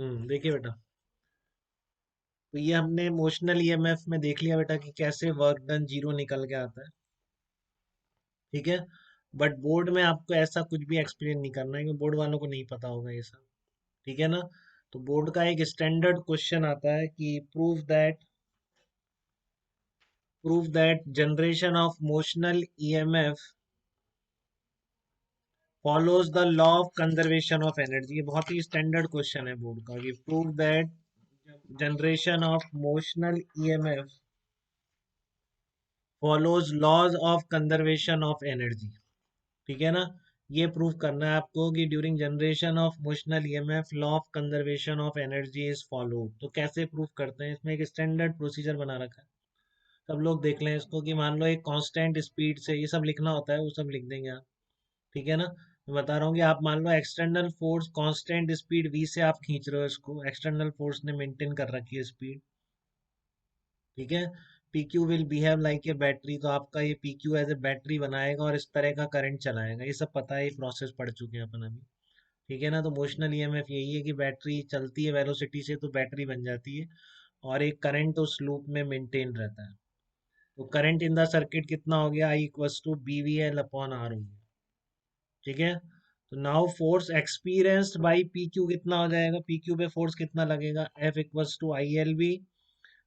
देखिए बेटा, तो ये हमने इमोशनल ईएमएफ में देख लिया बेटा कि कैसे वर्क डन जीरो निकल के आता है। ठीक है। बट बोर्ड में आपको ऐसा कुछ भी एक्सप्लेन नहीं करना है, क्योंकि बोर्ड वालों को नहीं पता होगा ये सब। ठीक है ना। तो बोर्ड का एक स्टैंडर्ड क्वेश्चन आता है कि prove that generation of motional EMF follows the law of conservation of energy. ये बहुत ही स्टैंडर्ड क्वेश्चन है बोर्ड का कि prove that generation of motional EMF follows laws of conservation of energy. ठीक है ना। ये प्रूव करना है आपको कि during generation of motional EMF law of conservation of energy is followed. तो कैसे प्रूव करते हैं, इसमें एक स्टैंडर्ड प्रोसीजर बना रखा है। सब लोग देख लें इसको कि मान लो एक कांस्टेंट स्पीड से ये सब लिखना होता है, वो सब लिख देंगे आप। ठीक है ना। मैं बता रहा हूँ कि आप मान लो external force constant speed v से आप खींच रहे हो इसको, एक्सटर्नल फोर्स ने मेंटेन कर रखी है स्पीड। ठीक है। P Q will behave like a battery, तो आपका ये P Q as a battery बनाएगा और इस तरह का करंट चलाएगा। ये सब पता है, ये प्रोसेस पढ़ चुके हैं अपन अभी। ठीक है ना। तो मोशनल ईएमएफ यही है कि बैटरी चलती है वेलोसिटी से तो बैटरी बन जाती है, और एक करंट उस लूप में मेंटेन रहता है। तो करंट इन द सर्किट कितना हो गया, I equals to B V L upon R हो गया। ठीक है। तो now force experienced by P Q कितना हो जाएगा, पी क्यू पे फोर्स कितना लगेगा, F equals to I L B.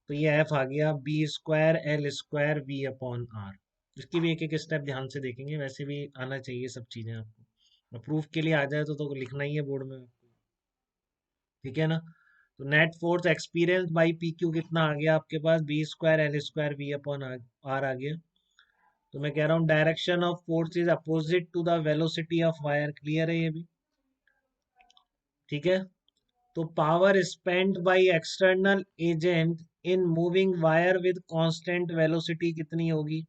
तो ये एफ आ गया B square L square V upon R. इसकी भी एक एक स्टेप ध्यान से देखेंगे, वैसे भी आना चाहिए सब चीजें आपको। प्रूफ के लिए आ जाए तो लिखना ही है बोर्ड में आपको। ठीक है ना। तो net force experience by P Q कितना आ गया आपके पास, B square L square V upon R आ गया। तो मैं कह रहा हूँ direction of force is opposite to the velocity of wire. Clear है ये भी। ठीक है। तो power spent by external agent in moving wire with constant velocity कितनी होगी।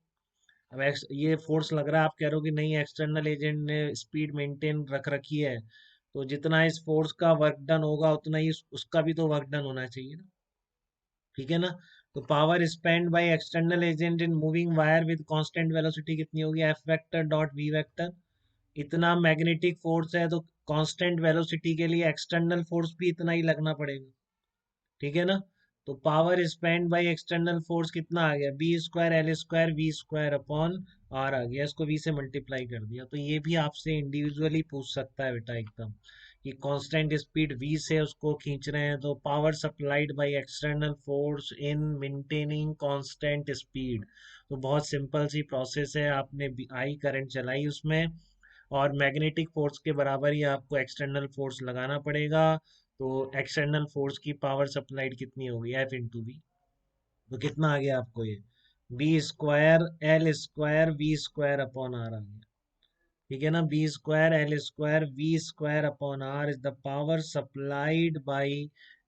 अब ये फोर्स लग रहा है, आप कह रहे हो कि नहीं एक्सटर्नल एजेंट ने स्पीड मेंटेन रख रखी है, तो जितना इस फोर्स का वर्क डन होगा उतना ही उसका भी तो वर्क डन होना चाहिए ना। ठीक है ना। तो power spend by external agent in moving wire with constant velocity कितनी होगी, F vector dot v vector. इतना मैग्नेटिक फोर्स है तो कांस्टेंट वेलोसिटी के लिए एक्सटर्नल फोर्स भी इतना ही लगना पड़ेगा। ठीक है ना। तो power spend by external force कितना आ गया, B square L square we square upon R आ गया। इसको वी से मल्टीप्लाई कर दिया। तो ये भी आपसे इंडिविजुअली पूछ सकता है बेटा एकदम, कि कांस्टेंट स्पीड वी से उसको खींच रहे हैं, तो power supplied by external force in maintaining constant speed. तो बहुत सिंपल सी प्रोसेस है, आपने आई करंट चलाई उसमें, और मैग्नेटिक फोर्स के बराबर ही आपको एक्सटर्नल फोर्स लगाना पड़ेगा। तो एक्सटर्नल फोर्स की पावर सप्लाइड कितनी होगी, एफ इंटू बी। तो कितना आ गया आपको ये, B square L square we square upon R आ गया। ठीक है ना। B square L square we square upon R is the power supplied by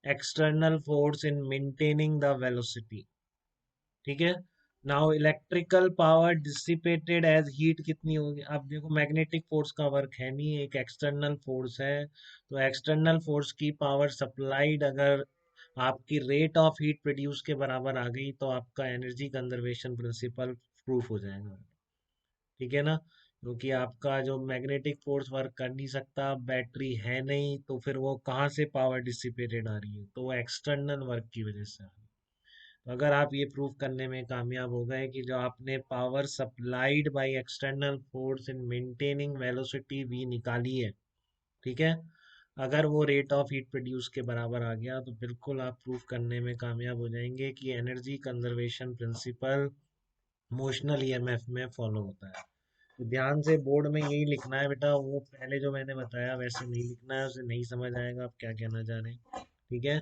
external force in maintaining the velocity. ठीक है। Now electrical power dissipated as heat कितनी होगी। अब देखो मैग्नेटिक फोर्स का वर्क है नहीं, एक एक्सटर्नल फोर्स है, तो एक्सटर्नल फोर्स की पावर सप्लाइड अगर आपकी रेट ऑफ हीट प्रोड्यूस के बराबर आ गई तो आपका एनर्जी कंजर्वेशन प्रिंसिपल प्रूफ हो जाएगा। ठीक है ना। क्योंकि आपका जो मैग्नेटिक फोर्स वर्क कर नहीं सकता, बैटरी है नहीं, तो फिर वो कहाँ से पावर डिसिपेटेड आ रही है, तो वो एक्सटर्नल वर्क की वजह से आ रही है। तो अगर आप ये प्रूव करने में कामयाब हो गए कि जो आपने power supplied by external force in maintaining velocity v निकाली है, ठीक है, अगर वो रेट ऑफ हीट प्रोड्यूस के बराबर आ गया तो बिल्कुल आप प्रूव करने में कामयाब हो जाएंगे कि energy conservation principle motional EMF में फॉलो होता है। तो ध्यान से बोर्ड में यही लिखना है बेटा, वो पहले जो मैंने बताया वैसे नहीं लिखना है, उसे नहीं समझ आएगा आप क्या कहना चाह रहे हैं। ठीक है।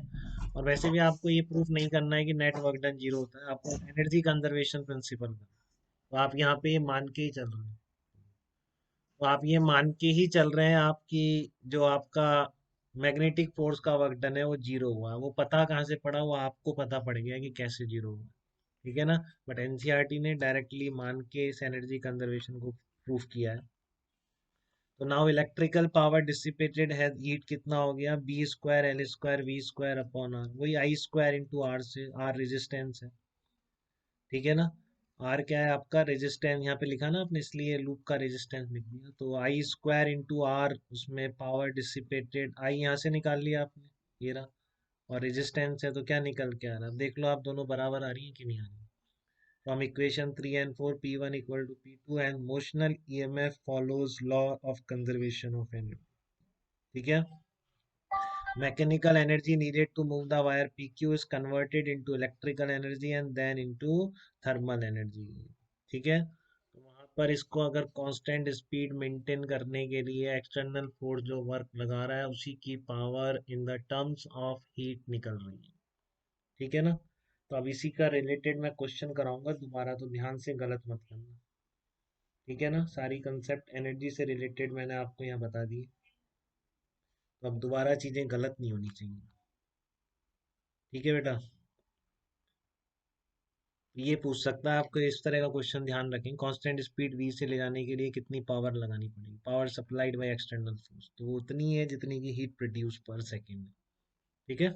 और वैसे भी आपको ये प्रूफ नहीं करना है कि नेट वर्क डन जीरो होता है, आपको एनर्जी कंजर्वेशन प्रिंसिपल का, तो आप यहाँ पे ये मान के ही चल रहे हैं। तो आप ये मान के ही चल रहे हैं आपकी, जो आपका मैग्नेटिक फोर्स का वर्क डन है वो जीरो हुआ, वो पता कहाँ से पड़ा, वो आपको पता पड़ गया कि कैसे जीरो हुआ। ठीक है ना। बट एनसीईआरटी ने डायरेक्टली मान के इस एनर्जी कंजर्वेशन को प्रूफ किया है। तो नाउ इलेक्ट्रिकल पावर डिसिपेटेड है हीट कितना हो गया, B square L square we square upon R, वही आई स्क्वायर इंटू आर से, आर रेजिस्टेंस है। ठीक है ना। आर क्या है आपका रेजिस्टेंस, यहाँ पे लिखा ना आपने, इसलिए लूप का रेजिस्टेंस लिख दिया। तो आई स्क्वायर इंटू आर, उसमें पावर डिसिपेटेड आई यहाँ से निकाल लिया आपने, ये रहा। और रेजिस्टेंस है तो क्या निकल के आ रहा है, देख लो आप, दोनों बराबर आ रही है कि नहीं आ रही। From equation 3 and 4, P1 equal to P2 and motional EMF follows law of conservation of energy. ठीक है। Mechanical energy needed to move the wire PQ is converted into electrical energy and then into thermal energy। ठीक है। तो वहां पर इसको अगर constant speed maintain करने के लिए एक्सटर्नल फोर्स जो वर्क लगा रहा है उसी की power in the terms of heat निकल रही है। ठीक है ना। तो अब इसी का रिलेटेड मैं क्वेश्चन कराऊंगा दोबारा, तो ध्यान से गलत मत करना। ठीक है ना, सारी कंसेप्ट एनर्जी से रिलेटेड मैंने आपको यहाँ बता दी। तो अब दोबारा चीजें गलत नहीं होनी चाहिए। ठीक है बेटा। ये पूछ सकता है आपको, इस तरह का क्वेश्चन ध्यान रखें, कांस्टेंट स्पीड v से ले जाने के लिए कितनी पावर लगानी पड़ेगी, power supplied by external force, तो वो उतनी है जितनी की हीट प्रोड्यूस पर सेकेंड। ठीक है।